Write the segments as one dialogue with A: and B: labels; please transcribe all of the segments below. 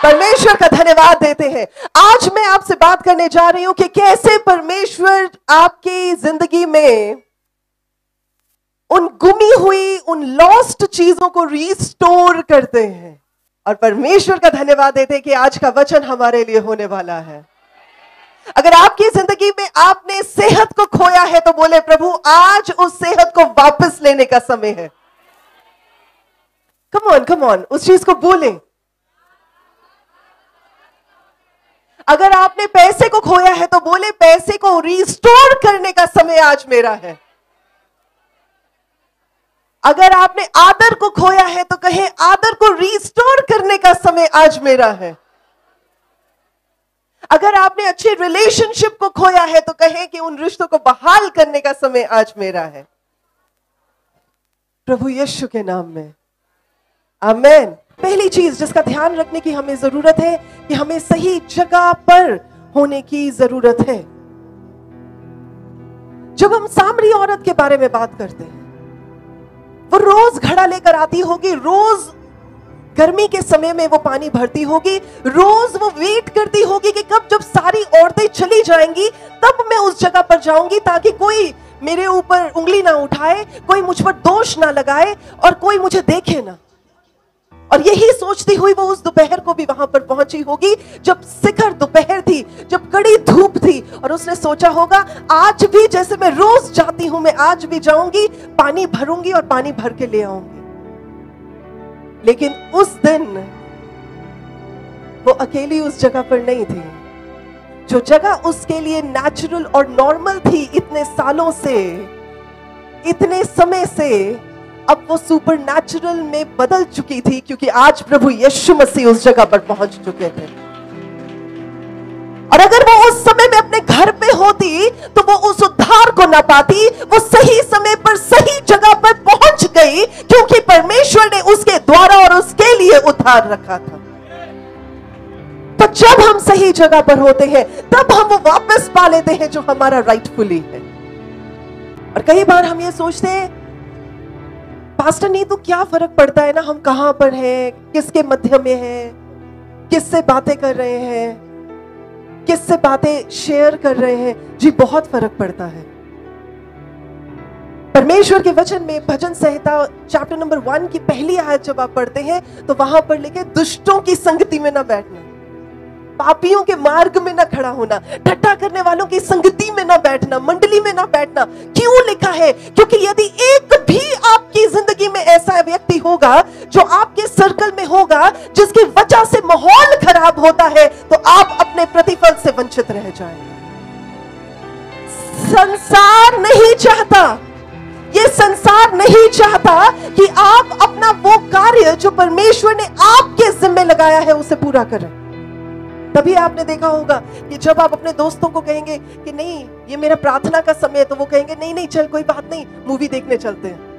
A: परमेश्वर का धन्यवाद देते हैं। आज मैं आपसे बात करने जा रही हूं कि कैसे परमेश्वर आपकी जिंदगी में उन गुमी हुई, उन लॉस्ट चीजों को रिस्टोर करते हैं। और परमेश्वर का धन्यवाद देते हैं कि आज का वचन हमारे लिए होने वाला है। अगर आपकी जिंदगी में आपने सेहत को खोया है तो बोले, प्रभु आज उस सेहत को वापस लेने का समय है। कम ऑन, उस चीज को बोलें। अगर आपने पैसे को खोया है तो बोले, पैसे को रिस्टोर करने का समय आज मेरा है। अगर आपने आदर को खोया है तो कहे, आदर को रिस्टोर करने का समय आज मेरा है। अगर आपने अच्छे रिलेशनशिप को खोया है तो कहे कि उन रिश्तों को बहाल करने का समय आज मेरा है। प्रभु यीशु के नाम में आमीन। पहली चीज जिसका ध्यान रखने की हमें जरूरत है कि हमें सही जगह पर होने की जरूरत है। जब हम सामरी औरत के बारे में बात करते हैं, वो रोज घड़ा लेकर आती होगी, रोज गर्मी के समय में वो पानी भरती होगी, रोज वो वेट करती होगी कि कब जब सारी औरतें चली जाएंगी तब मैं उस जगह पर जाऊंगी ताकि कोई मेरे ऊपर उंगली ना उठाए, कोई मुझ पर दोष ना लगाए और कोई मुझे देखे ना। और यही सोचती हुई वो उस दोपहर को भी वहां पर पहुंची होगी जब शिखर दोपहर थी, जब कड़ी धूप थी, और उसने सोचा होगा आज भी जैसे मैं रोज जाती हूं, मैं आज भी जाऊंगी, पानी भरूंगी और पानी भर के ले आऊंगी। लेकिन उस दिन वो अकेली उस जगह पर नहीं थी। जो जगह उसके लिए नेचुरल और नॉर्मल थी इतने सालों से, इतने समय से, अब वो सुपर नेचुरल में बदल चुकी थी, क्योंकि आज प्रभु यीशु मसीह उस जगह पर पहुंच चुके थे। और अगर वो उस समय में अपने घर पे होती तो वो उस उद्धार को ना पाती। वो सही समय पर सही जगह पर पहुंच गई क्योंकि परमेश्वर ने उसके द्वारा और उसके लिए उद्धार रखा था। तो जब हम सही जगह पर होते हैं तब हम वो वापस पा लेते हैं जो हमारा राइटफुली है। और कई बार हम ये सोचते हैं, पास्टर नहीं तो क्या फर्क पड़ता है ना, हम कहां पर हैं, किसके मध्य में हैं, किससे बातें कर रहे हैं, किससे बातें शेयर कर रहे हैं। जी बहुत फर्क पड़ता है। परमेश्वर के वचन में भजन संहिता चैप्टर नंबर 1 की पहली आयत जब आप पढ़ते हैं तो वहां पर लिखे, दुष्टों की संगति में ना बैठना, पापियों के मार्ग में ना खड़ा होना, ठट्ठा करने वालों की संगति में ना बैठना, मंडली में ना बैठना। क्यों लिखा है? क्योंकि यदि एक भी आपकी जिंदगी में ऐसा व्यक्ति होगा जो आपके सर्कल में होगा जिसकी वजह से माहौल खराब होता है तो आप अपने प्रतिफल से वंचित रह जाएंगे। संसार नहीं चाहता, ये संसार नहीं चाहता कि आप अपना वो कार्य जो परमेश्वर ने आपके जिम्मे लगाया है उसे पूरा करें। तभी आपने देखा होगा कि जब आप अपने दोस्तों को कहेंगे कि नहीं ये मेरा प्रार्थना का समय है, तो वो कहेंगे नहीं नहीं चल कोई बात नहीं, मूवी देखने चलते हैं।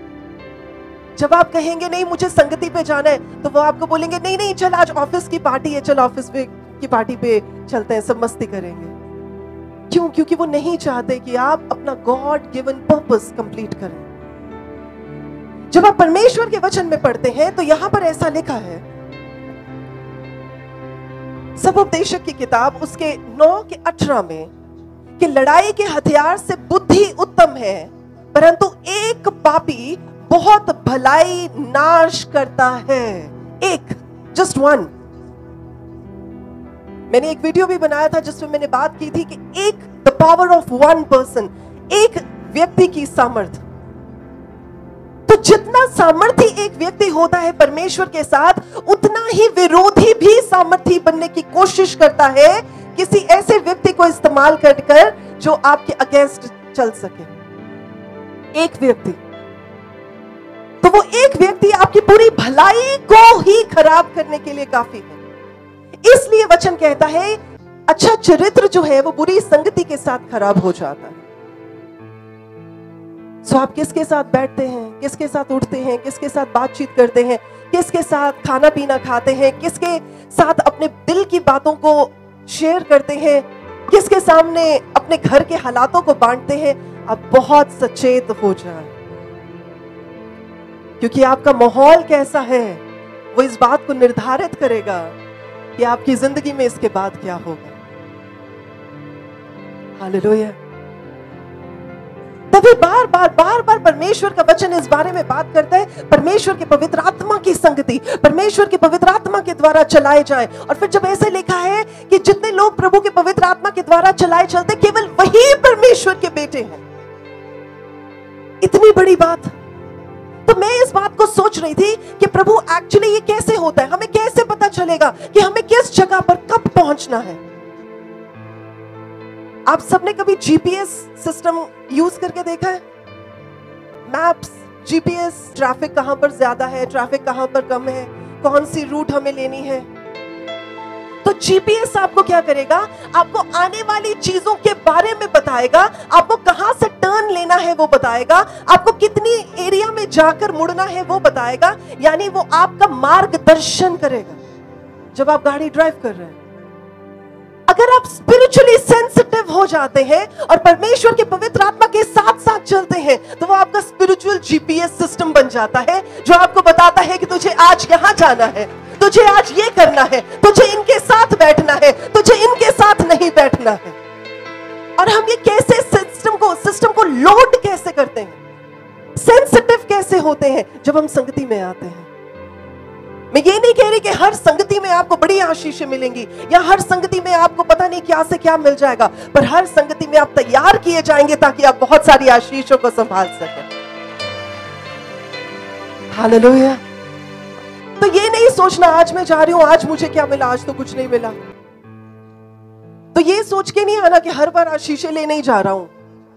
A: जब आप कहेंगे नहीं मुझे संगति पे जाना है, तो वो आपको बोलेंगे नहीं नहीं चल आज ऑफिस की पार्टी है, चल ऑफिस की पार्टी पे चलते हैं, सब मस्ती करेंगे। क्यों? क्योंकि वो नहीं चाहते कि आप अपना गॉड गिवन पर्पस कंप्लीट करें। जब आप परमेश्वर के वचन में पढ़ते हैं तो यहां पर ऐसा लिखा है, सबोपदेशक की किताब उसके 9:18 में, कि लड़ाई के हथियार से बुद्धि उत्तम है परंतु एक पापी बहुत भलाई नाश करता है। एक, जस्ट वन। मैंने एक वीडियो भी बनाया था जिसमें मैंने बात की थी कि एक, the power of one person, एक व्यक्ति की सामर्थ्य। तो जितना सामर्थी एक व्यक्ति होता है परमेश्वर के साथ, उतना ही विरोधी भी सामर्थी बनने की कोशिश करता है किसी ऐसे व्यक्ति को इस्तेमाल कर जो आपके अगेंस्ट चल सके। एक व्यक्ति, तो वो एक व्यक्ति आपकी पूरी भलाई को ही खराब करने के लिए काफी है। इसलिए वचन कहता है अच्छा चरित्र जो है वो बुरी संगति के साथ खराब हो जाता है। सो आप किसके साथ बैठते हैं, किसके साथ उठते हैं, किसके साथ बातचीत करते हैं, किसके साथ खाना पीना खाते हैं, किसके साथ अपने दिल की बातों को शेयर करते हैं, किसके सामने अपने घर के हालातों को बांटते हैं, आप बहुत सचेत हो जाएं। क्योंकि आपका माहौल कैसा है वो इस बात को निर्धारित करेगा कि आपकी जिंदगी में इसके बाद क्या होगा। हालेलुया। तभी बार बार परमेश्वर का वचन इस बारे में बात करता है, परमेश्वर के पवित्र आत्मा की संगति, परमेश्वर के पवित्र आत्मा के द्वारा चलाए जाए। और फिर जब ऐसे लिखा है कि जितने लोग प्रभु के पवित्र आत्मा के द्वारा चलाए चलते, केवल वही परमेश्वर के बेटे हैं। इतनी बड़ी बात। तो मैं इस बात को सोच रही थी कि प्रभु एक्चुअली ये कैसे होता है, हमें कैसे पता चलेगा कि हमें किस जगह पर कब पहुंचना है। आप सबने कभी जीपीएस सिस्टम यूज करके देखा है? मैप्स, जीपीएस, ट्रैफिक कहां पर ज्यादा है, ट्रैफिक कहां पर कम है, कौन सी रूट हमें लेनी है। तो जीपीएस आपको क्या करेगा, आपको आने वाली चीजों के बारे में बताएगा, आपको कहां से टर्न लेना है वो बताएगा, आपको कितनी एरिया में जाकर मुड़ना है वो बताएगा। यानी वो आपका मार्गदर्शन करेगा जब आप गाड़ी ड्राइव कर रहे हैं। अगर आप स्पिरिचुअली सेंसिटिव हो जाते हैं और परमेश्वर के पवित्र आत्मा के साथ साथ चलते हैं, तो वो आपका स्पिरिचुअल जीपीएस सिस्टम बन जाता है, जो आपको बताता है कि तुझे आज यहां जाना है, तुझे आज ये करना है, तुझे इनके साथ बैठना है, तुझे इनके साथ नहीं बैठना है। और हम ये कैसे सिस्टम को लोड कैसे करते हैं, सेंसिटिव कैसे होते हैं, जब हम संगति में आते हैं। मैं ये नहीं कह रही कि हर संगति में आपको बड़ी आशीषें मिलेंगी या हर संगति में आपको पता नहीं क्या से क्या मिल जाएगा, पर हर संगति में आप तैयार किए जाएंगे ताकि आप बहुत सारी आशीषों को संभाल सकें। हालेलुया। तो ये नहीं सोचना आज मैं जा रही हूं, आज मुझे क्या मिला, आज तो कुछ नहीं मिला। तो ये सोच के नहीं आना कि हर बार आशीषें लेने ही जा रहा हूं,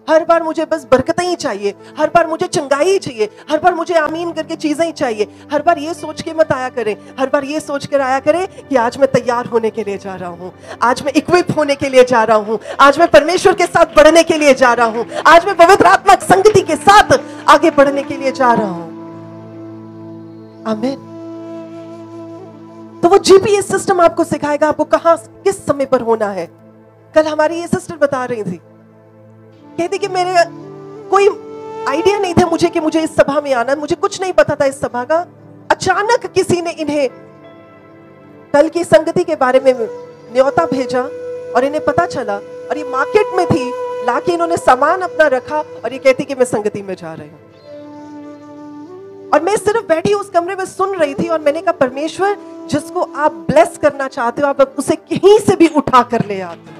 A: हर बार मुझे बस बरकतें ही चाहिए, हर बार मुझे चंगाई ही चाहिए, हर बार मुझे आमीन करके चीजें ही चाहिए। हर बार ये सोच के मत आया करें, हर बार ये सोच कर आया करें कि आज मैं तैयार होने के लिए जा रहा हूं, आज मैं इक्विप होने के लिए जा रहा हूं, आज मैं परमेश्वर के साथ बढ़ने के लिए जा रहा हूं, आज मैं पवित्र आत्मा संगति के साथ आगे बढ़ने के लिए जा रहा हूं। आमीन। तो वो जीपीएस सिस्टम आपको सिखाएगा आपको कहां किस समय पर होना है। कल हमारी ये सिस्टर बता रही थी, कहती कि मेरे कोई आइडिया नहीं था मुझे कि मुझे इस सभा में आना, मुझे कुछ नहीं पता था इस सभा का। अचानक किसी ने इन्हें कल की संगति के बारे में न्योता भेजा और इन्हें पता चला, और ये मार्केट में थी, लाके इन्होंने सामान अपना रखा और ये कहती कि मैं संगति में जा रही हूं। और मैं सिर्फ बैठी उस कमरे में सुन रही थी और मैंने कहा परमेश्वर, जिसको आप ब्लेस करना चाहते हो आप उसे कहीं से भी उठा कर ले आते।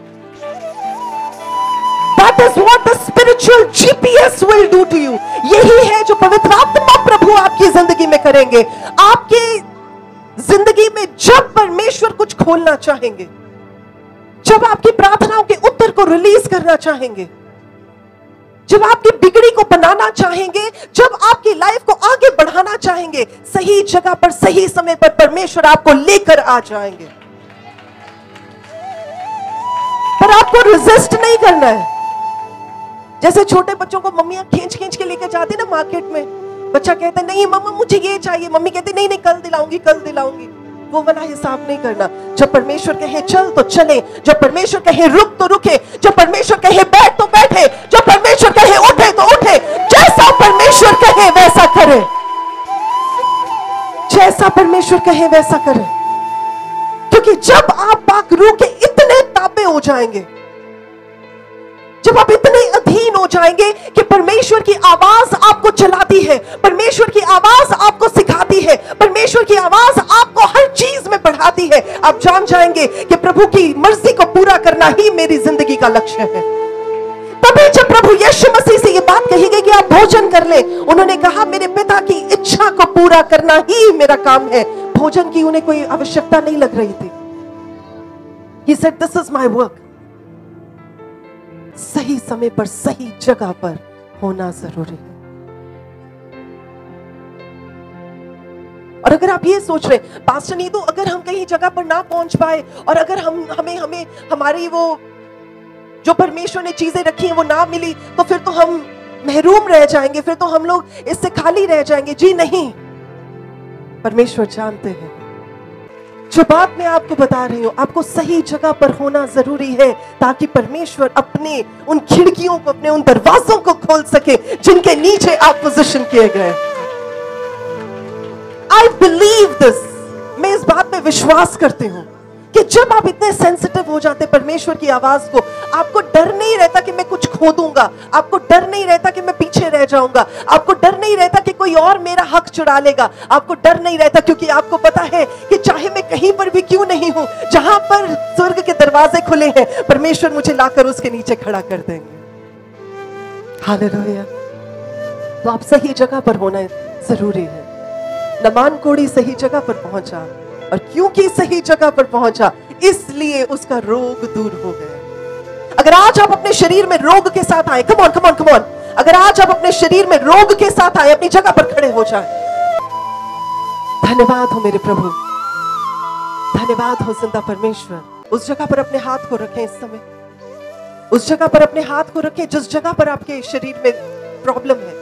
A: That is what the spiritual GPS will do to you. यही है जो पवित्र आत्मा प्रभु आपकी जिंदगी में करेंगे। आपकी जिंदगी में जब परमेश्वर कुछ खोलना चाहेंगे, जब आपकी प्रार्थनाओं के उत्तर को रिलीज करना चाहेंगे, जब आपकी बिगड़ी को बनाना चाहेंगे, जब आपकी लाइफ को आगे बढ़ाना चाहेंगे, सही जगह पर सही समय पर परमेश्वर आपको लेकर आ जाएंगे। पर आपको रेजिस्ट नहीं करना है। जैसे छोटे बच्चों को मम्मियां खींच खींच के लेकर जाती ना मार्केट में, बच्चा कहता है नहीं मम्मा मुझे ये चाहिए, मम्मी कहती नहीं नहीं कल दिलाऊंगी कल दिलाऊंगी। वो वाला हिसाब नहीं करना। जब परमेश्वर कहे चल तो चले, जब परमेश्वर कहे रुक तो रुके, जब परमेश्वर कहे बैठ तो बैठे, जब परमेश्वर कहे उठे तो उठे। जैसा परमेश्वर कहे वैसा करे, जैसा परमेश्वर कहे वैसा करे। क्योंकि जब आप पाक रूह के इतने ताबे हो जाएंगे, जब आप इतने अधीन हो जाएंगे कि परमेश्वर की आवाज आपको चलाती है, परमेश्वर की आवाज आपको सिखाती है, परमेश्वर की आवाज आपको हर चीज में बढ़ाती है, आप जान जाएंगे कि प्रभु की मर्जी को पूरा करना ही मेरी जिंदगी का लक्ष्य है। तभी जब प्रभु यीशु मसीह से ये बात कही गई कि आप भोजन कर ले, उन्होंने कहा मेरे पिता की इच्छा को पूरा करना ही मेरा काम है। भोजन की उन्हें कोई आवश्यकता नहीं लग रही थी। He said, this is my work. सही समय पर सही जगह पर होना जरूरी है। और अगर आप ये सोच रहे पास्टर नीतू, अगर हम कहीं जगह पर ना पहुंच पाए और अगर हमें हमारी वो जो परमेश्वर ने चीजें रखी हैं वो ना मिली, तो फिर तो हम महरूम रह जाएंगे, फिर तो हम लोग इससे खाली रह जाएंगे। जी नहीं, परमेश्वर जानते हैं। जो बात मैं आपको बता रही हूं, आपको सही जगह पर होना जरूरी है ताकि परमेश्वर अपने उन खिड़कियों को, अपने उन दरवाजों को खोल सके जिनके नीचे आप पोजीशन किए गए। आई बिलीव दिस, मैं इस बात में विश्वास करती हूं कि जब आप इतने सेंसिटिव हो जाते परमेश्वर की आवाज को, आपको डर नहीं रहता कि मैं कुछ खो दूंगा, आपको डर नहीं रहता कि मैं पीछे रह जाऊंगा, आपको डर नहीं रहता कि कोई और मेरा हक चुरा लेगा, आपको डर नहीं रहता, क्योंकि आपको पता है कि चाहे मैं कहीं पर भी क्यों नहीं हूं, जहां पर स्वर्ग के दरवाजे खुले हैं, परमेश्वर मुझे लाकर उसके नीचे खड़ा कर देंगे। हालेलुया। तो आप सही जगह पर होना जरूरी है। नमान कोढ़ी सही जगह पर पहुंचा, और क्योंकि सही जगह पर पहुंचा इसलिए उसका रोग दूर हो गया। अगर आज आप अपने शरीर में रोग के साथ आए, come on come on come on, अगर आज आप अपने शरीर में रोग के साथ आए, अपनी जगह पर खड़े हो जाए। धन्यवाद हो मेरे प्रभु, धन्यवाद हो जिंदा परमेश्वर। उस जगह पर अपने हाथ को रखें इस समय, उस जगह पर अपने हाथ को रखें जिस जगह पर आपके शरीर में प्रॉब्लम है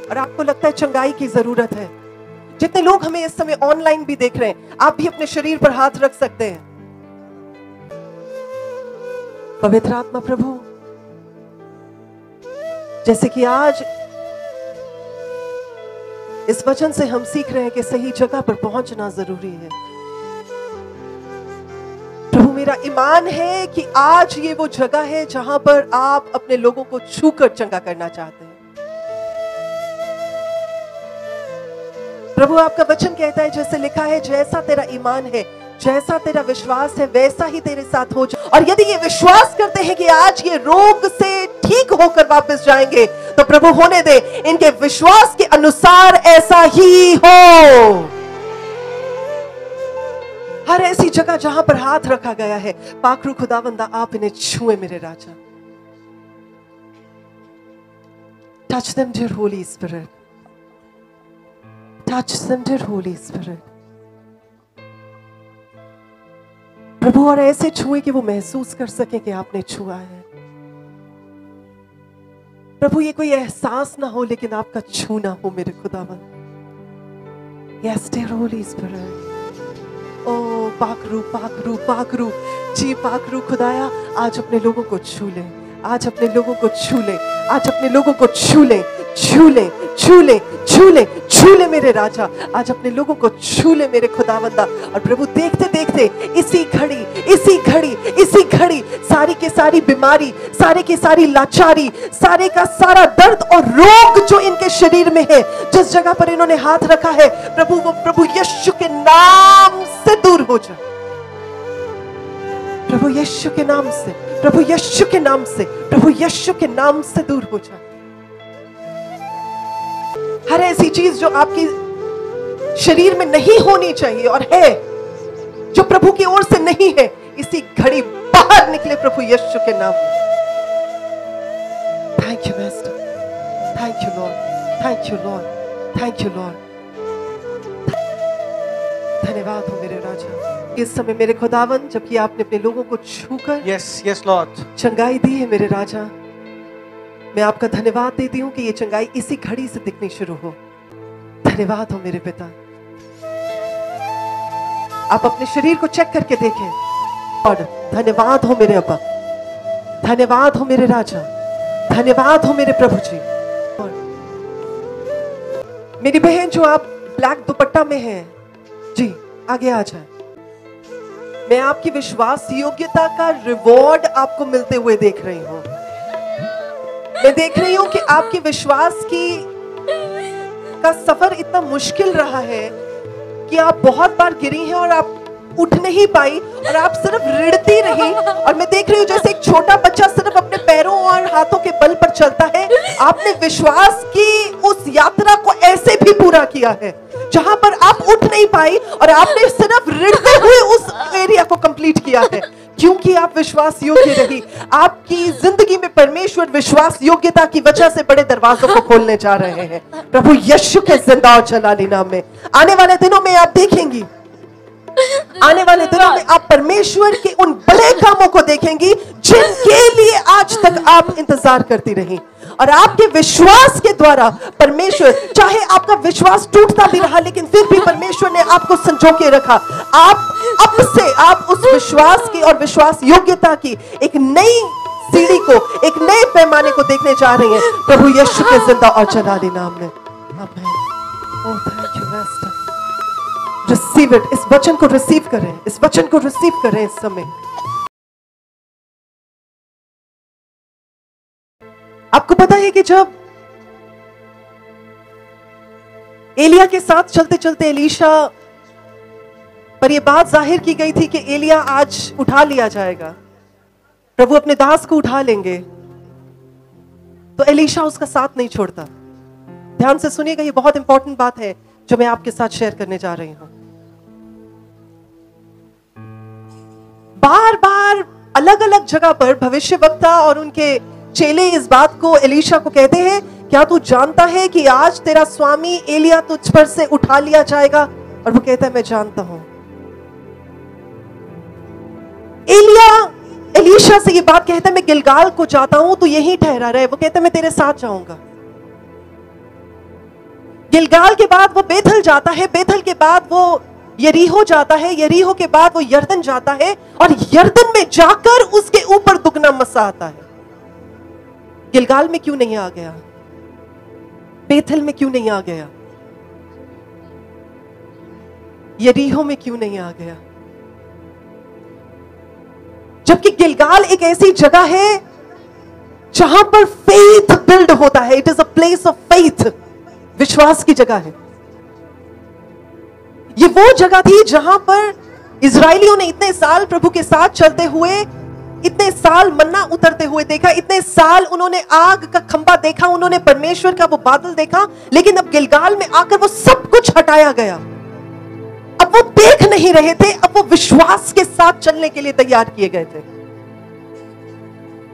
A: और आपको लगता है चंगाई की जरूरत है। जितने लोग हमें इस समय ऑनलाइन भी देख रहे हैं, आप भी अपने शरीर पर हाथ रख सकते हैं। पवित्र आत्मा प्रभु, जैसे कि आज इस वचन से हम सीख रहे हैं कि सही जगह पर पहुंचना जरूरी है। प्रभु, मेरा ईमान है कि आज ये वो जगह है जहां पर आप अपने लोगों को छूकर चंगा करना चाहते हैं। प्रभु, आपका वचन कहता है, जैसे लिखा है, जैसा तेरा ईमान है, जैसा तेरा विश्वास है, वैसा ही तेरे साथ हो जाए। और यदि ये विश्वास करते हैं कि आज ये रोग से ठीक होकर वापस जाएंगे, तो प्रभु होने दे, इनके विश्वास के अनुसार ऐसा ही हो। हर ऐसी जगह जहां पर हाथ रखा गया है, पाखरू खुदावंदा, आप इन्हें छुए मेरे राजा। Touch them dear Holy Spirit, touch them dear Holy Spirit. प्रभु, और ऐसे छुए कि वो महसूस कर सके कि आपने छुआ है। प्रभु, ये कोई एहसास ना हो, लेकिन आपका छूना हो मेरे खुदावंद। Yes dear Holy Spirit. ओ पाखरू पाखरू पाखरू, जी पाखरू खुदाया, आज अपने लोगों को छू ले, आज अपने लोगों को छू ले, आज अपने लोगों को छू ले, छू ले, छू ले, छू ले, छू ले मेरे राजा, आज अपने लोगों को छू ले मेरे खुदावंदा। और प्रभु, देखते देखते इसी घड़ी, इसी घड़ी, इसी घड़ी सारी की सारी बीमारी, सारी की सारी लाचारी, सारे का सारा दर्द और रोग जो इनके शरीर में है, जिस जगह पर इन्होंने हाथ रखा है, प्रभु, वो प्रभु यीशु के नाम से दूर हो जाए। प्रभु यीशु के नाम से, प्रभु यीशु के नाम से, प्रभु यीशु के नाम से दूर हो जाए। हर ऐसी चीज जो आपकी शरीर में नहीं होनी चाहिए और है, जो प्रभु की ओर से नहीं है, इसी घड़ी बाहर निकले प्रभु यीशु के नाम में। Thank you master, thank you Lord, thank you Lord, thank you Lord. धन्यवाद हो मेरे राजा। इस समय मेरे खुदावन, जबकि आपने अपने लोगों को छूकर
B: Yes, Lord.
A: चंगाई दी है मेरे राजा, मैं आपका धन्यवाद देती हूँ कि ये चंगाई इसी घड़ी से दिखनी शुरू हो। धन्यवाद हो मेरे पिता। आप अपने शरीर को चेक करके देखें। और धन्यवाद हो मेरे अब्बा, धन्यवाद हो मेरे राजा, धन्यवाद हो मेरे प्रभु जी। और मेरी बहन जो आप ब्लैक दुपट्टा में है, जी आगे आ जाए। मैं आपकी विश्वास योग्यता का रिवॉर्ड आपको मिलते हुए देख रही हूं। मैं देख रही हूं कि आपके विश्वास का सफर इतना मुश्किल रहा है कि आप बहुत बार गिरी हैं और आप उठ नहीं पाई और आप सिर्फ रिड़ती रही। और मैं देख रही हूं जैसे एक छोटा बच्चा सिर्फ अपने पैरों और हाथों के बल पर चलता है, आपने विश्वास की उस यात्रा को ऐसे भी पूरा किया है जहां पर आप उठ नहीं पाई और आपने सिर्फ रिड़ते हुए उस एरिया को कंप्लीट किया है, क्योंकि आप विश्वास योग्य रही। आपकी जिंदगी में परमेश्वर विश्वास योग्यता की वजह से बड़े दरवाजों को खोलने जा रहे हैं प्रभु यीशु के जिंदा और जलाली नाम में। आने वाले दिनों में आप देखेंगी, आने वाले दिनों में आप परमेश्वर के उन बड़े कामों को देखेंगी जिनके लिए आज तक आप इंतजार करती रही। और आपके विश्वास के द्वारा परमेश्वर, चाहे आपका विश्वास टूटता भी रहा, लेकिन फिर भी परमेश्वर ने आपको संजो के रखा। आप अब से आप उस विश्वास की और विश्वास योग्यता की एक नई सीढ़ी को, एक नए पैमाने को देखने जा रही हैं प्रभु यीशु के जिंदा और जलाली नाम में। आमीन। ओह thank you master. Receive it, इस वचन को रिसीव करें, इस वचन को रिसीव करें इस समय। आपको पता है कि जब एलिया के साथ चलते चलते एलीशा पर यह बात जाहिर की गई थी कि एलिया आज उठा लिया जाएगा, प्रभु अपने दास को उठा लेंगे, तो एलीशा उसका साथ नहीं छोड़ता। ध्यान से सुनिएगा, ये बहुत इंपॉर्टेंट बात है जो मैं आपके साथ शेयर करने जा रही हूं। बार बार अलग अलग जगह पर भविष्यवक्ता और उनके चेले इस बात को एलीशा को कहते हैं, क्या तू जानता है कि आज तेरा स्वामी एलिया तुझ पर से उठा लिया जाएगा? और वो कहता है मैं जानता हूं। एलीशा से ये बात कहता है मैं गिलगाल को जाता हूं, तू यहीं ठहरा रहे। वो कहता है मैं तेरे साथ जाऊंगा। गिलगाल के बाद वो बेथल जाता है, बेथल के बाद वो यरीहो जाता है, यरीहो के बाद वो यरदन जाता है, और यरदन में जाकर उसके ऊपर दुगना मसा आता है। गिलगाल में क्यों नहीं आ गया? बेथल में क्यों नहीं आ गया? यरीहो में क्यों नहीं आ गया? जबकि गिलगाल एक ऐसी जगह है जहां पर फेथ बिल्ड होता है। It is a place of faith, विश्वास की जगह है। ये वो जगह थी जहां पर इजरायलियों ने इतने साल प्रभु के साथ चलते हुए, इतने साल मन्ना उतरते हुए देखा, इतने साल उन्होंने आग का खंभा देखा, उन्होंने परमेश्वर का वो बादल देखा, लेकिन अब गिलगाल में आकर वो सब कुछ हटाया गया। अब वो देख नहीं रहे थे, अब वो विश्वास के साथ चलने के लिए तैयार किए गए थे।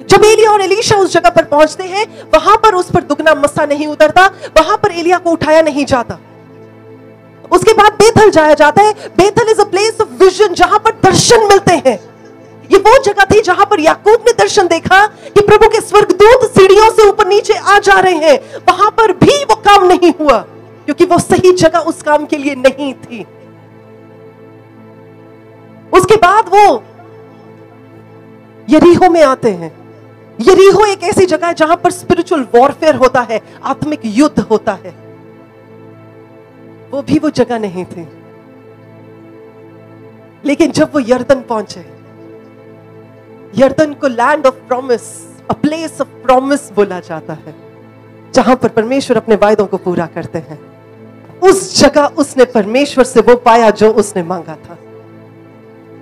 A: जब एलिया और एलीशा उस जगह पर पहुंचते हैं, वहां पर उस पर दुगना मसा नहीं उतरता, वहां पर एलिया को उठाया नहीं जाता। उसके बाद बेथल जाया जाता है। Bethel is a place of vision, जहां पर दर्शन मिलते हैं। ये वो जगह थी जहां पर याकूब ने दर्शन देखा कि प्रभु के स्वर्गदूत सीढ़ियों से ऊपर नीचे आ जा रहे हैं। वहां पर भी वो काम नहीं हुआ, क्योंकि वो सही जगह उस काम के लिए नहीं थी। उसके बाद वो यरीहो में आते हैं। यरीहो एक ऐसी जगह है जहां पर स्पिरिचुअल वॉरफेयर होता है, आत्मिक युद्ध होता है। वो भी वो जगह नहीं थी। लेकिन जब वो यरदन पहुंचे, यरदन को land of promise, a place of promise बोला जाता है, जहां पर परमेश्वर अपने वायदों को पूरा करते हैं, उस जगह उसने परमेश्वर से वो पाया जो उसने मांगा था।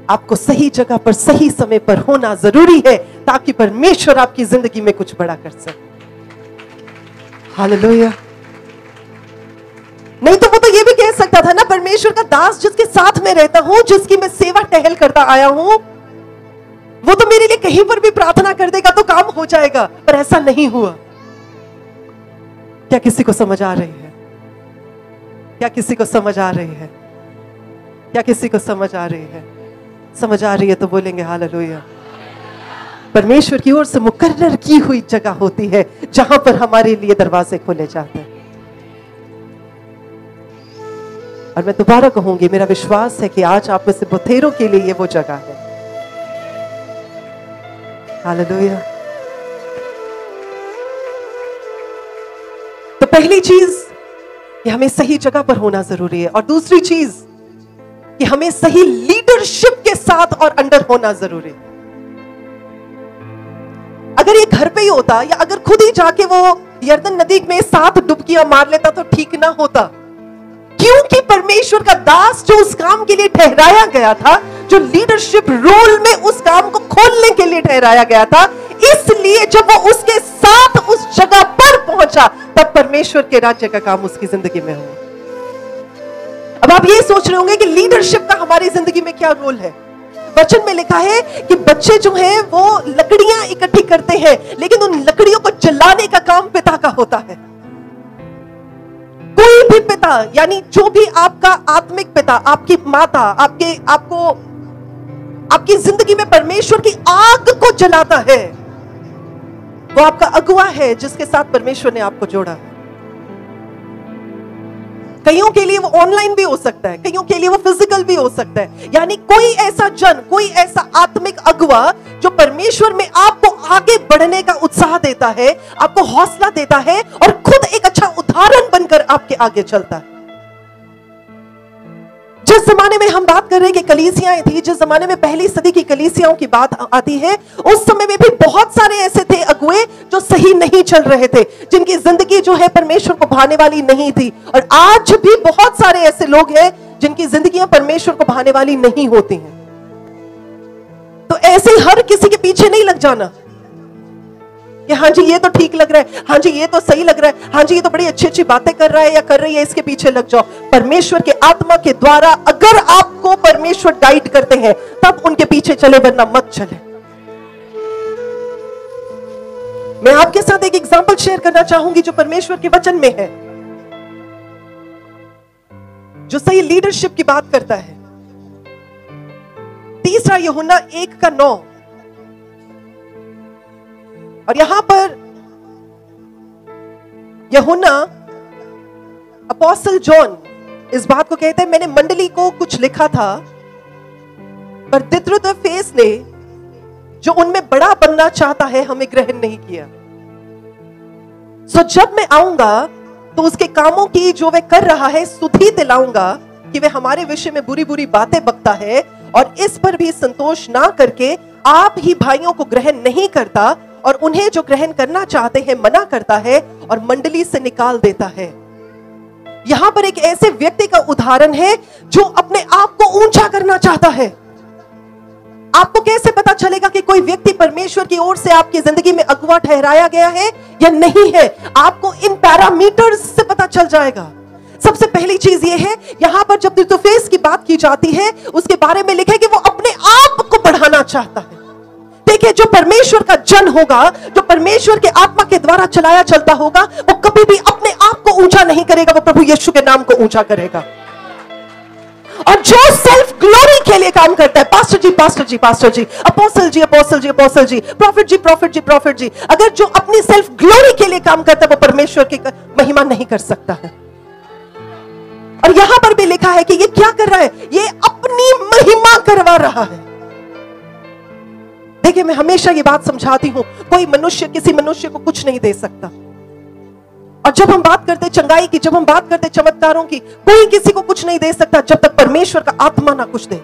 A: आपको सही जगह पर सही समय पर होना जरूरी है, ताकि परमेश्वर आपकी जिंदगी में कुछ बड़ा कर सके। हालेलुया। नहीं तो वो तो ये भी कह सकता था ना, परमेश्वर का दास जिसके साथ में रहता हूं, जिसकी मैं सेवा टहल करता आया हूं, वो तो मेरे लिए कहीं पर भी प्रार्थना कर देगा तो काम हो जाएगा। पर ऐसा नहीं हुआ। क्या किसी को समझ आ रही है? क्या किसी को समझ आ रही है? क्या किसी को समझ आ रही है? समझ आ रही है तो बोलेंगे हालेलुया। परमेश्वर की ओर से मुकर्रर की हुई जगह होती है जहां पर हमारे लिए दरवाजे खोले जाते हैं। और मैं दोबारा कहूंगी, मेरा विश्वास है कि आज आप में से बथेरों के लिए ये वो जगह है। हालेलुया। तो पहली चीज कि हमें सही जगह पर होना जरूरी है, और दूसरी चीज कि हमें सही लीडरशिप के साथ और अंडर होना जरूरी है। अगर ये घर पे ही होता, या अगर खुद ही जाके वो यरदन नदी में 7 डुबकियां मार लेता तो ठीक ना होता, क्योंकि परमेश्वर का दास जो उस काम के लिए ठहराया गया था, जो लीडरशिप रोल में उस काम को खोलने के लिए ठहराया गया था, इसलिए जब वो उसके साथ उस जगह पर पहुंचा, तब परमेश्वर के राज्य का काम उसकी जिंदगी में हुआ। अब आप ये सोच रहे होंगे कि लीडरशिप का हमारी जिंदगी में क्या रोल है। वचन में लिखा है कि बच्चे जो हैं वो लकड़ियां इकट्ठी करते हैं, लेकिन उन लकड़ियों को जलाने का काम पिता का होता है। कोई भी पिता, यानी जो भी आपका आत्मिक पिता, आपकी माता, आपकी जिंदगी में परमेश्वर की आग को जलाता है, वो आपका अगुआ है जिसके साथ परमेश्वर ने आपको जोड़ा है। कईयों के लिए वो ऑनलाइन भी हो सकता है, कईयों के लिए वो फिजिकल भी हो सकता है। यानी कोई ऐसा जन, कोई ऐसा आत्मिक अगुआ जो परमेश्वर में आपको आगे बढ़ने का उत्साह देता है, आपको हौसला देता है, और खुद एक अच्छा उदाहरण बनकर आपके आगे चलता है। जिस जमाने में हम बात कर रहे हैं कि कलीसियाएं थी, जिस जमाने में पहली सदी की कलीसियाओं की बात आती है, उस समय में भी बहुत सारे ऐसे थे अगुए जो सही नहीं चल रहे थे, जिनकी जिंदगी जो है परमेश्वर को भाने वाली नहीं थी। और आज भी बहुत सारे ऐसे लोग हैं जिनकी जिंदगियां परमेश्वर को भाने वाली नहीं होती हैं। तो ऐसे हर किसी के पीछे नहीं लग जाना कि हाँ जी ये तो ठीक लग रहा है, हाँ जी ये तो सही लग रहा है, हाँ जी ये तो बड़ी अच्छी अच्छी बातें कर रहा है या कर रही है, इसके पीछे लग जाओ। परमेश्वर के आत्मा के द्वारा अगर आपको परमेश्वर गाइड करते हैं तब उनके पीछे चले, वरना मत चले। मैं आपके साथ एक एग्जांपल शेयर करना चाहूंगी जो परमेश्वर के वचन में है, जो सही लीडरशिप की बात करता है। 3 यूहन्ना 1:9, और यहां पर यूहन्ना अपोस्टल जॉन इस बात को कहते हैं, मैंने मंडली को कुछ लिखा था पर दित्रुत्फेस ने जो उनमें बड़ा बनना चाहता है हमें ग्रहण नहीं किया। सो जब मैं आऊंगा तो उसके कामों की जो वह कर रहा है सुधि दिलाऊंगा कि वह हमारे विषय में बुरी बुरी बातें बकता है और इस पर भी संतोष ना करके आप ही भाइयों को ग्रहण नहीं करता और उन्हें जो ग्रहण करना चाहते हैं मना करता है और मंडली से निकाल देता है। यहां पर एक ऐसे व्यक्ति का उदाहरण है जो अपने आप को ऊंचा करना चाहता है। आपको कैसे पता चलेगा कि कोई व्यक्ति परमेश्वर की ओर से आपकी जिंदगी में अगुवा ठहराया गया है या नहीं है? आपको इन पैरामीटर्स से पता चल जाएगा। सबसे पहली चीज यह है, यहां पर जब दित्रुत्फेस की बात की जाती है उसके बारे में लिखे कि वो अपने आप को बढ़ाना चाहता है। देखिए, जो परमेश्वर का जन होगा, जो परमेश्वर के आत्मा के द्वारा चलाया चलता होगा, वो कभी भी अपने आप को ऊंचा नहीं करेगा, वो प्रभु यीशु के नाम को ऊंचा करेगा। और जो सेल्फ ग्लोरी के लिए काम करता है, पास्टर जी पास्टर जी पास्टर जी, अपोस्टल जी अपोस्टल जी अपोस्टल जी, प्रॉफिट जी प्रॉफिट जी प्रॉफिट जी, अगर जो अपनी सेल्फ ग्लोरी के लिए काम करता है वो परमेश्वर की महिमा नहीं कर सकता है। और यहां पर भी लिखा है कि ये क्या कर रहा है, ये अपनी महिमा करवा रहा है। देखिए, मैं हमेशा ये बात समझाती हूं, कोई मनुष्य किसी मनुष्य को कुछ नहीं दे सकता। और जब हम बात करते चंगाई की, जब हम बात करते चमत्कारों की, कोई किसी को कुछ नहीं दे सकता जब तक परमेश्वर का आत्मा ना कुछ दे।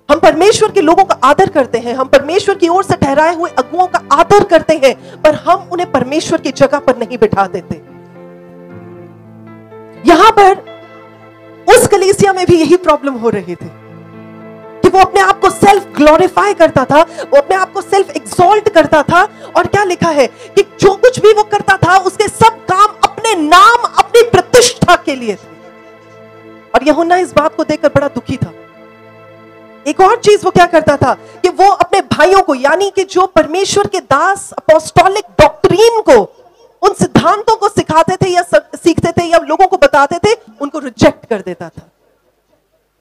A: हम परमेश्वर के लोगों का आदर करते हैं, हम परमेश्वर की ओर से ठहराए हुए अगुओं का आदर करते हैं, पर हम उन्हें परमेश्वर की जगह पर नहीं बिठा देते। यहां पर उस कलीसिया में भी यही प्रॉब्लम हो रही थी कि वो अपने आप को सेल्फ ग्लोरीफाई करता था, वो अपने आप को सेल्फ एक्सॉल्ट करता था। और क्या लिखा है कि जो कुछ भी वो करता था उसके सब काम अपने नाम, अपनी प्रतिष्ठा के लिए थे। और यूहन्ना इस बात को देखकर बड़ा दुखी था। एक और चीज वो क्या करता था कि वो अपने भाइयों को, यानी कि जो परमेश्वर के दास अपोस्टोलिक डॉक्ट्रीन को, उन सिद्धांतों को सिखाते थे या सीखते थे या लोगों को बताते थे, उनको रिजेक्ट कर देता था।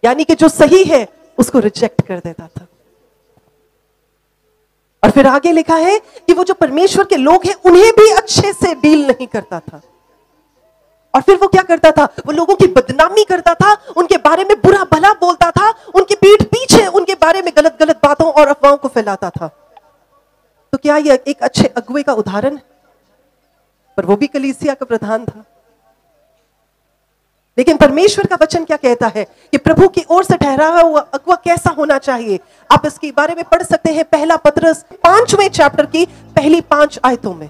A: यानी कि जो सही है उसको रिजेक्ट कर देता था। और फिर आगे लिखा है कि वो जो परमेश्वर के लोग हैं उन्हें भी अच्छे से डील नहीं करता था। और फिर वो क्या करता था, वो लोगों की बदनामी करता था, उनके बारे में बुरा भला बोलता था, उनकी पीठ पीछे उनके बारे में गलत गलत बातों और अफवाहों को फैलाता था। तो क्या यह एक अच्छे अगुवे का उदाहरण है? पर वो भी कलीसिया का प्रधान था। लेकिन परमेश्वर का वचन क्या कहता है कि प्रभु की ओर से ठहराया हुआ अगुवा कैसा होना चाहिए? आप इसके बारे में पढ़ सकते हैं पहला पतरस 5वें चैप्टर की पहली 5 आयतों में,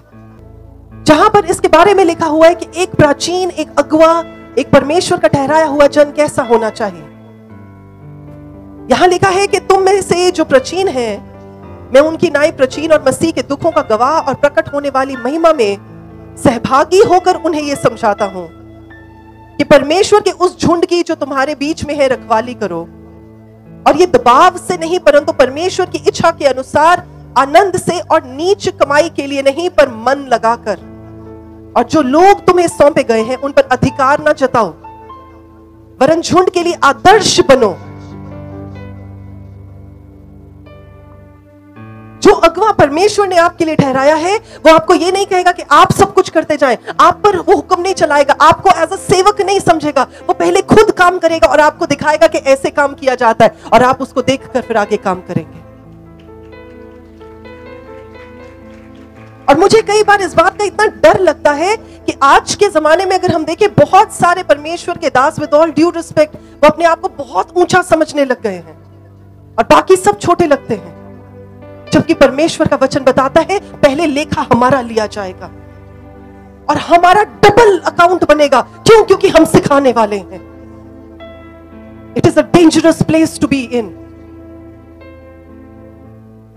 A: जहां पर इसके बारे में लिखा हुआ है कि एक प्राचीन, एक अगुवा, एक परमेश्वर का ठहराया हुआ जन कैसा होना चाहिए। यहां लिखा है कि तुम में से जो प्राचीन है, मैं उनकी नाई प्राचीन और मसीह के दुखों का गवाह और प्रकट होने वाली महिमा में सहभागी होकर उन्हें यह समझाता हूं कि परमेश्वर के उस झुंड की जो तुम्हारे बीच में है रखवाली करो, और ये दबाव से नहीं परंतु परमेश्वर की इच्छा के अनुसार आनंद से और नीच कमाई के लिए नहीं, पर मन लगाकर। और जो लोग तुम्हें सौंपे गए हैं उन पर अधिकार न जताओ, वरन झुंड के लिए आदर्श बनो। जो अगवा परमेश्वर ने आपके लिए ठहराया है वो आपको ये नहीं कहेगा कि आप सब कुछ करते जाएं, आप पर वो हुक्म नहीं चलाएगा, आपको एज अ सेवक नहीं समझेगा। वो पहले खुद काम करेगा और आपको दिखाएगा कि ऐसे काम किया जाता है, और आप उसको देखकर फिर आगे काम करेंगे। और मुझे कई बार इस बात का इतना डर लगता है कि आज के जमाने में अगर हम देखें, बहुत सारे परमेश्वर के दास, विद ऑल ड्यू रिस्पेक्ट, वो अपने आप को बहुत ऊंचा समझने लग गए हैं और बाकी सब छोटे लगते हैं, जबकि परमेश्वर का वचन बताता है पहले लेखा हमारा लिया जाएगा और हमारा डबल अकाउंट बनेगा। क्यों? क्योंकि हम सिखाने वाले हैं। It is a dangerous place to be in.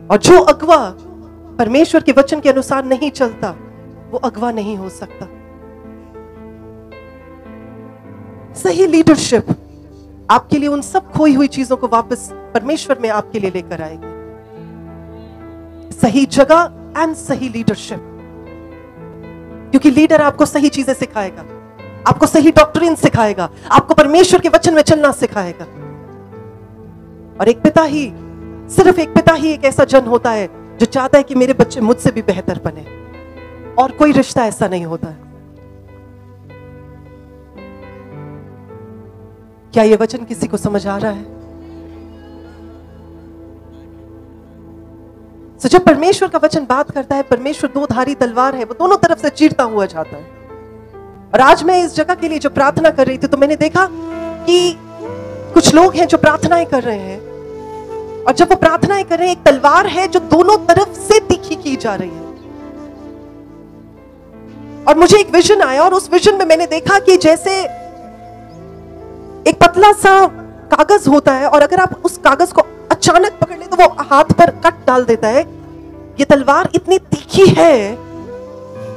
A: और जो अगवा परमेश्वर के वचन के अनुसार नहीं चलता, वो अगवा नहीं हो सकता। सही लीडरशिप आपके लिए उन सब खोई हुई चीजों को वापस परमेश्वर में आपके लिए लेकर आएगी। सही जगह एंड सही लीडरशिप, क्योंकि लीडर आपको सही चीजें सिखाएगा, आपको सही डॉक्ट्रिन सिखाएगा, आपको परमेश्वर के वचन में चलना सिखाएगा। और एक पिता ही, सिर्फ एक पिता ही एक ऐसा जन होता है जो चाहता है कि मेरे बच्चे मुझसे भी बेहतर बने, और कोई रिश्ता ऐसा नहीं होता है। क्या यह वचन किसी को समझ आ रहा है? तो जब परमेश्वर का वचन बात करता है, परमेश्वर दो धारी तलवार है, वो दोनों तरफ से चीरता हुआ जाता है। और आज मैं इस जगह के लिए जो प्रार्थना कर रही थी, तो मैंने देखा कि कुछ लोग हैं जो प्रार्थनाएं कर रहे हैं, और जब वो प्रार्थनाएं कर रहे हैं, एक तलवार है जो दोनों तरफ से तीखी की जा रही है। और मुझे एक विजन आया, और उस विजन में मैंने देखा कि जैसे एक पतला सा कागज होता है, और अगर आप उस कागज को अचानक पकड़ ले तो वो हाथ पर कट डाल देता है। ये तलवार इतनी तीखी है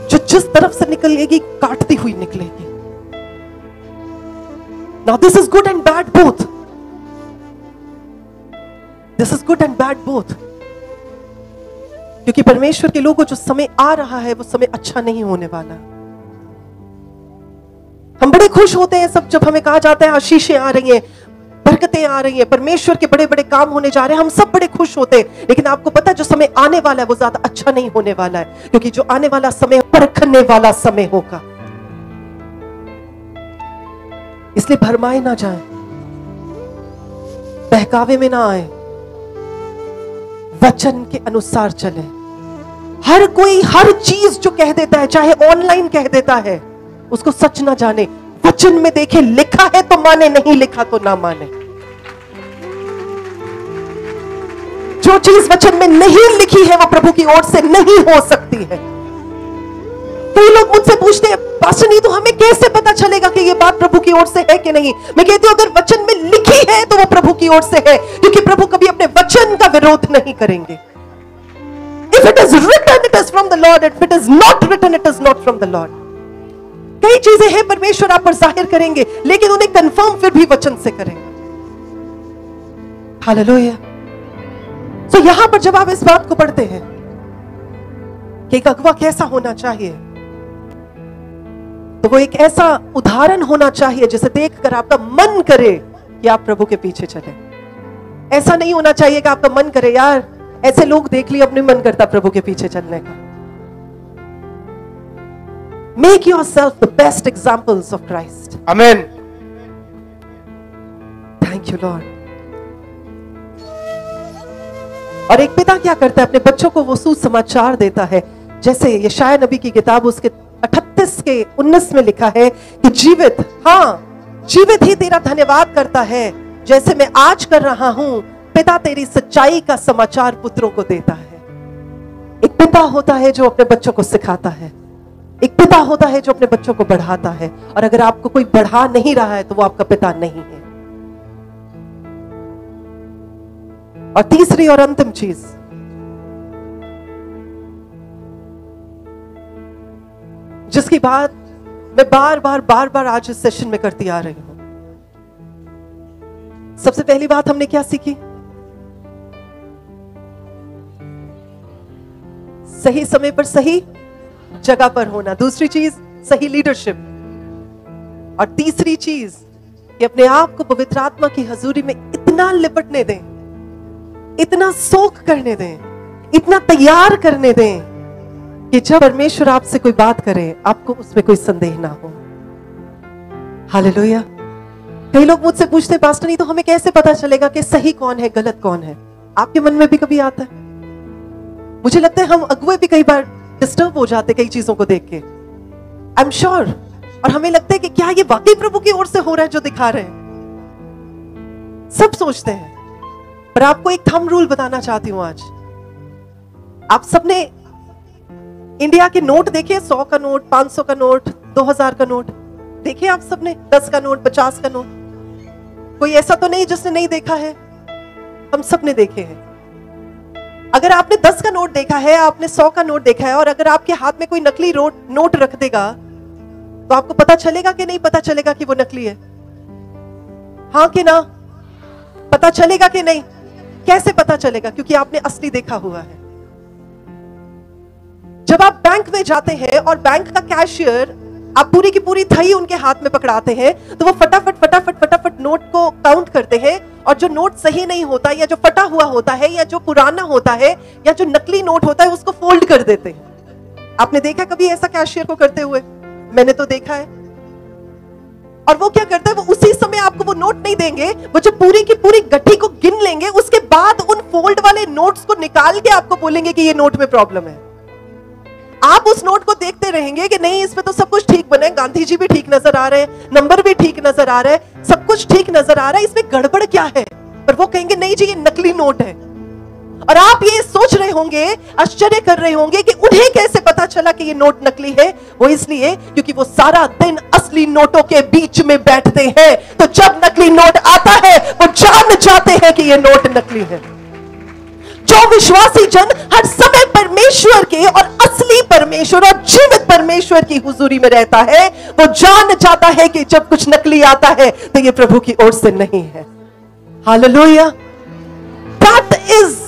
A: जो जिस तरफ से निकलेगी काटती हुई निकलेगी। Now this is good and bad both. This is good and bad both, क्योंकि परमेश्वर के लोगों जो समय आ रहा है, वो समय अच्छा नहीं होने वाला। हम बड़े खुश होते हैं सब जब हमें कहा जाता है आशीषें आ रही हैं, बरकतें आ रही हैं, परमेश्वर के बड़े बड़े काम होने जा रहे हैं, हम सब बड़े खुश होते हैं। लेकिन आपको पता है जो समय आने वाला है वो ज्यादा अच्छा नहीं होने वाला है, क्योंकि जो आने वाला समय परखने वाला समय होगा। इसलिए भरमाए ना जाएं, बहकावे में ना आए, वचन के अनुसार चले। हर कोई हर चीज जो कह देता है, चाहे ऑनलाइन कह देता है, उसको सच ना जाने। वचन में देखे, लिखा है तो माने, नहीं लिखा तो ना माने। जो चीज वचन में नहीं लिखी है वो प्रभु की ओर से नहीं हो सकती है। कई लोग मुझसे पूछते हैं, पास्टर नहीं तो हमें कैसे पता चलेगा कि ये बात प्रभु की ओर से है कि नहीं? मैं कहती हूं अगर वचन में लिखी है तो वो प्रभु की ओर से है, क्योंकि प्रभु कभी अपने वचन का विरोध नहीं करेंगे। If it is written, it is from the Lord. If it is not written, it is not from the Lord. कई चीजें हैं परमेश्वर आप पर जाहिर करेंगे, लेकिन उन्हें कंफर्म फिर भी वचन से करेंगे। हालेलुया। तो यहां पर जब आप इस बात को पढ़ते हैं कि एक अगवा कैसा होना चाहिए, तो वो एक ऐसा उदाहरण होना चाहिए जिसे देखकर आपका मन करे कि आप प्रभु के पीछे चले। ऐसा नहीं होना चाहिए कि आपका मन करे, यार ऐसे लोग देख लिए, अब नहीं मन करता प्रभु के पीछे चलने का। Make yourself the best examples of Christ.
B: Amen.
A: Thank you, Lord. और एक पिता क्या करता है, अपने बच्चों को वो सुसमाचार देता है। जैसे यशायाह नबी की किताब उसके 38 के 19 में लिखा है कि जीवित, हाँ जीवित ही तेरा धन्यवाद करता है, जैसे मैं आज कर रहा हूं। पिता तेरी सच्चाई का समाचार पुत्रों को देता है। एक पिता होता है जो अपने बच्चों को सिखाता है, एक पिता होता है जो अपने बच्चों को बढ़ाता है। और अगर आपको कोई बढ़ा नहीं रहा है तो वो आपका पिता नहीं है। और तीसरी और अंतिम चीज, जिसकी बात मैं बार बार आज इस सेशन में करती आ रही हूं। सबसे पहली बात हमने क्या सीखी? सही समय पर सही जगह पर होना। दूसरी चीज सही लीडरशिप। और तीसरी चीज कि अपने आप को पवित्र आत्मा की हजूरी में इतना लिपटने दें, इतना सोख करने दें, इतना तैयार करने दें कि जब परमेश्वर आपसे कोई बात करे आपको उसमें कोई संदेह ना हो। हालेलुया। कई लोग मुझसे पूछते हैं, पास्टर नहीं तो हमें कैसे पता चलेगा कि सही कौन है गलत कौन है? आपके मन में भी कभी आता है? मुझे लगता है हम अगुए भी कई बार डिस्टर्ब हो जाते कई चीजों को देख के, आई एम श्योर। और हमें लगता है कि क्या ये वाकई प्रभु की ओर से हो रहा है जो दिखा रहे हैं, सब सोचते हैं। पर आपको एक थंब रूल बताना चाहती हूं आज। आप सबने इंडिया के नोट देखे, 100 का नोट, 500 का नोट, 2000 का नोट देखे आप सबने, 10 का नोट, 50 का नोट? कोई ऐसा तो नहीं जिसने नहीं देखा है, हम सबने देखे हैं। अगर आपने 10 का नोट देखा है, आपने 100 का नोट देखा है, और अगर आपके हाथ में कोई नकली नोट रख देगा तो आपको पता चलेगा कि नहीं पता चलेगा कि वो नकली है? हाँ कि ना? पता चलेगा कि नहीं? कैसे पता चलेगा? क्योंकि आपने असली देखा हुआ है। जब आप बैंक में जाते हैं और बैंक का कैशियर, आप पूरी की पूरी थैली उनके हाथ में पकड़ाते हैं, तो वो फटाफट नोट को काउंट करते हैं, और जो नोट सही नहीं होता, या जो फटा हुआ होता है, या जो पुराना होता है, या जो नकली नोट होता है, उसको फोल्ड कर देते हैं। आपने देखा कभी ऐसा कैशियर को करते हुए? मैंने तो देखा है। और वो क्या करता है, वो उसी समय आपको वो नोट नहीं देंगे, वो जो पूरी की पूरी गट्ठी को गिन लेंगे, उसके बाद उन फोल्ड वाले नोट्स को निकाल के आपको बोलेंगे कि ये नोट में प्रॉब्लम है। आप उस नोट को देखते रहेंगे कि नहीं, इसमें तो सब कुछ ठीक बना है, गांधी जी भी ठीक नजर आ रहे हैं, नंबर भी ठीक नजर आ रहा है, सब कुछ ठीक नजर आ रहा है, इसमें गड़बड़ क्या है? पर वो कहेंगे नहीं जी, ये नकली नोट है। और आप ये सोच रहे होंगे, आश्चर्य कर रहे होंगे कि उन्हें कैसे पता चला कि ये नोट नकली है। वो इसलिए क्योंकि वो सारा दिन असली नोटों के बीच में बैठते हैं, तो जब नकली नोट आता है वो जान जाते हैं कि ये नोट नकली है। जो विश्वासी जन हर समय परमेश्वर के और असली परमेश्वर और जीवित परमेश्वर की हुजूरी में रहता है, वो जान जाता है कि जब कुछ नकली आता है तो ये प्रभु की ओर से नहीं है। हालेलुया। दैट इज,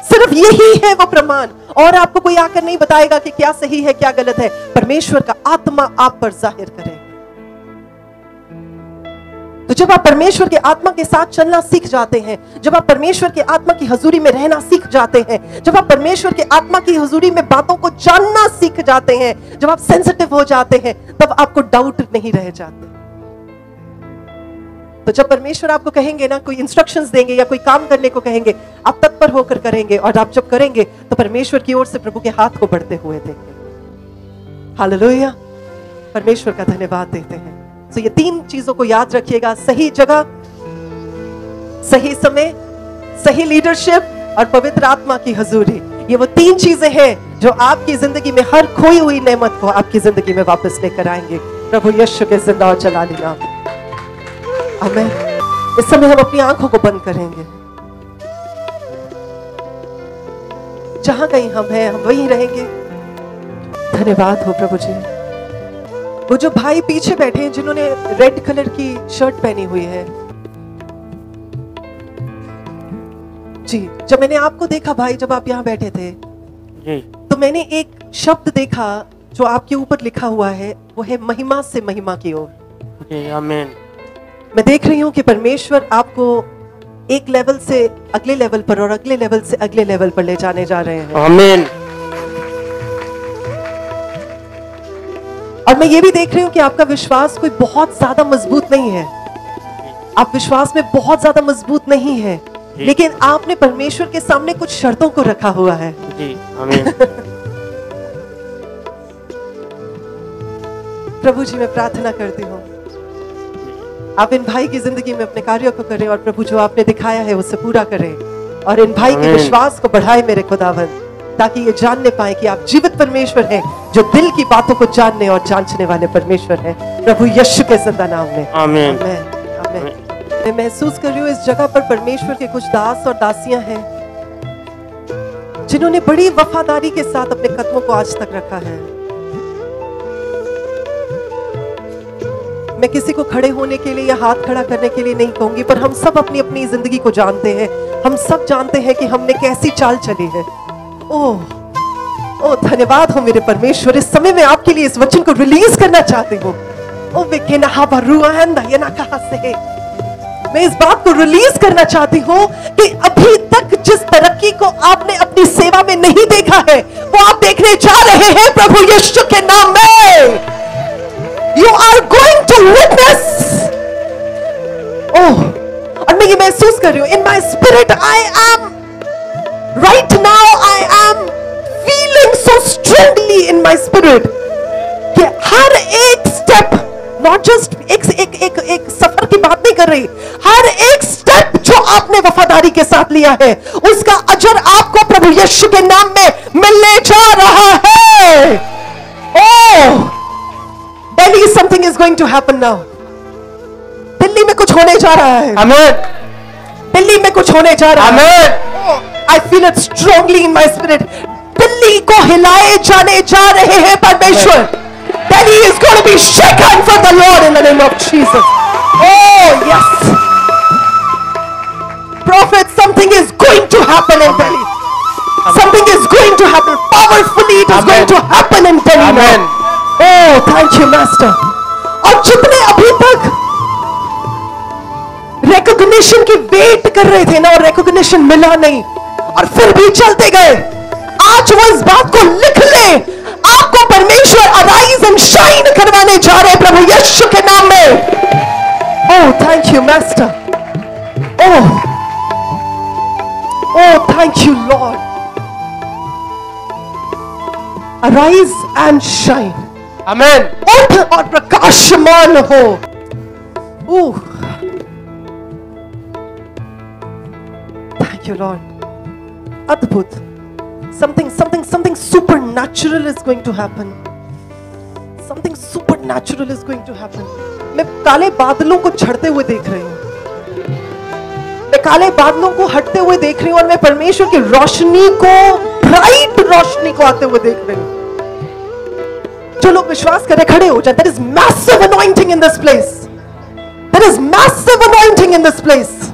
A: सिर्फ यही है वो प्रमाण, और आपको कोई आकर नहीं बताएगा कि क्या सही है क्या गलत है। परमेश्वर का आत्मा आप पर जाहिर करे। तो जब आप परमेश्वर के आत्मा के साथ चलना सीख जाते हैं, जब आप परमेश्वर के आत्मा की हजूरी में रहना सीख जाते हैं, जब आप परमेश्वर के आत्मा की हजूरी में बातों को जानना सीख जाते हैं, जब आप सेंसिटिव हो जाते हैं, तब आपको डाउट नहीं रह जाते। तो जब परमेश्वर आपको कहेंगे ना, कोई इंस्ट्रक्शंस देंगे या कोई काम करने को कहेंगे, आप तत्पर होकर करेंगे, और आप जब करेंगे तो परमेश्वर की ओर से प्रभु के हाथ को बढ़ते हुए देंगे। हालेलुया। परमेश्वर का धन्यवाद देते हैं। तो ये 3 चीजों को याद रखिएगा, सही जगह, सही समय, सही लीडरशिप और पवित्र आत्मा की हजूरी। ये वो 3 चीजें हैं जो आपकी जिंदगी में हर खोई हुई नेमत को आपकी जिंदगी में वापस लेकर आएंगे। प्रभु यीशु के जिंदा और जलाली नाम। आमीन। इस समय हम अपनी आंखों को बंद करेंगे। जहां कहीं हम हैं, हम वहीं रहेंगे। धन्यवाद हो प्रभु जी। वो जो भाई पीछे बैठे हैं जिन्होंने रेड कलर की शर्ट पहनी हुई है जी, जब मैंने आपको देखा भाई, जब आप यहाँ बैठे थे जी, तो मैंने एक शब्द देखा जो आपके ऊपर लिखा हुआ है, वो है महिमा से महिमा की ओर। जी आमीन। मैं देख रही हूँ कि परमेश्वर आपको एक लेवल से अगले लेवल पर और अगले लेवल से अगले लेवल पर ले जाने जा रहे हैं। आमीन। और मैं ये भी देख रही हूँ कि आपका विश्वास कोई बहुत ज्यादा मजबूत नहीं है। आप विश्वास में बहुत ज्यादा मजबूत नहीं है, लेकिन आपने परमेश्वर के सामने कुछ शर्तों को रखा हुआ है। जी आमीन। प्रभु जी, मैं प्रार्थना करती हूँ आप इन भाई की जिंदगी में अपने कार्यों को करें, और प्रभु जो आपने दिखाया है उसे पूरा करें, और इन भाई के विश्वास को बढ़ाए मेरे खुदावंद, ताकि ये जानने पाए कि आप जीवित परमेश्वर हैं, जो दिल की बातों को जानने और जांचने वाले परमेश्वर हैं। प्रभु यीशु के जिंदा नाम में आमीन। आमीन। मैं महसूस कर रही हूँ इस जगह पर परमेश्वर के कुछ दास और दासियां हैं जिन्होंने बड़ी वफादारी के साथ अपने कदमों को आज तक रखा है। मैं किसी को खड़े होने के लिए या हाथ खड़ा करने के लिए नहीं कहूंगी, पर हम सब अपनी अपनी जिंदगी को जानते हैं। हम सब जानते हैं कि हमने कैसी चाल चली है। ओह धन्यवाद हो मेरे परमेश्वर। इस समय मैं आपके लिए इस वचन को रिलीज करना चाहती हूँ। मैं इस बात को रिलीज करना चाहती हूँ कि अभी तक जिस तरक्की को आपने अपनी सेवा में नहीं देखा है, वो आप देखने जा रहे हैं प्रभु यीशु के नाम में। You are going to witness. और मैं ये महसूस कर रही हूँ, in my spirit I am right now I am feeling strongly in my spirit कि हर एक स्टेप, नॉट जस्ट एक सफर की बात नहीं कर रही, हर एक स्टेप जो आपने वफादारी के साथ लिया है उसका अजर आपको प्रभु यीशु के नाम में मिलने जा रहा है। Oh, Delhi, something is going to happen now. Delhi में कुछ होने जा रहा है।
B: आमीन।
A: दिल्ली में कुछ होने जा रहा है।
B: आमीन।
A: I feel it strongly in my spirit. Delhi को हिलाए जाने जा रहे हैं परमेश्वर। Delhi is going to be shaken for the Lord in the name of Jesus. Oh yes, prophet, something is going to happen in Delhi. Something is going to happen powerfully. It is going to happen in Delhi.
B: Amen.
A: Oh, thank you, Master. और जितने अभी तक recognition की wait कर रहे थे ना, और recognition मिला नहीं और फिर भी चलते गए, आज वो इस बात को लिख ले, आपको परमेश्वर अराइज एंड शाइन करवाने जा रहे हैं प्रभु यीशु के नाम में। Oh, thank you master. Oh, oh, thank you Lord. Arise and shine.
B: आमीन।
A: उठ और प्रकाशमान हो। Oh, thank you Lord. अद्भुत। Something supernatural is going to happen. Something supernatural is going to happen. मैं काले बादलों को झड़ते हुए देख रही हूँ। मैं काले बादलों को हटते हुए देख रही हूँ और मैं परमेश्वर की रोशनी को, ब्राइट रोशनी को आते हुए देख रही हूँ। जो लोग विश्वास करें खड़े हो जाए। There is massive anointing in this place. There is massive anointing in this place.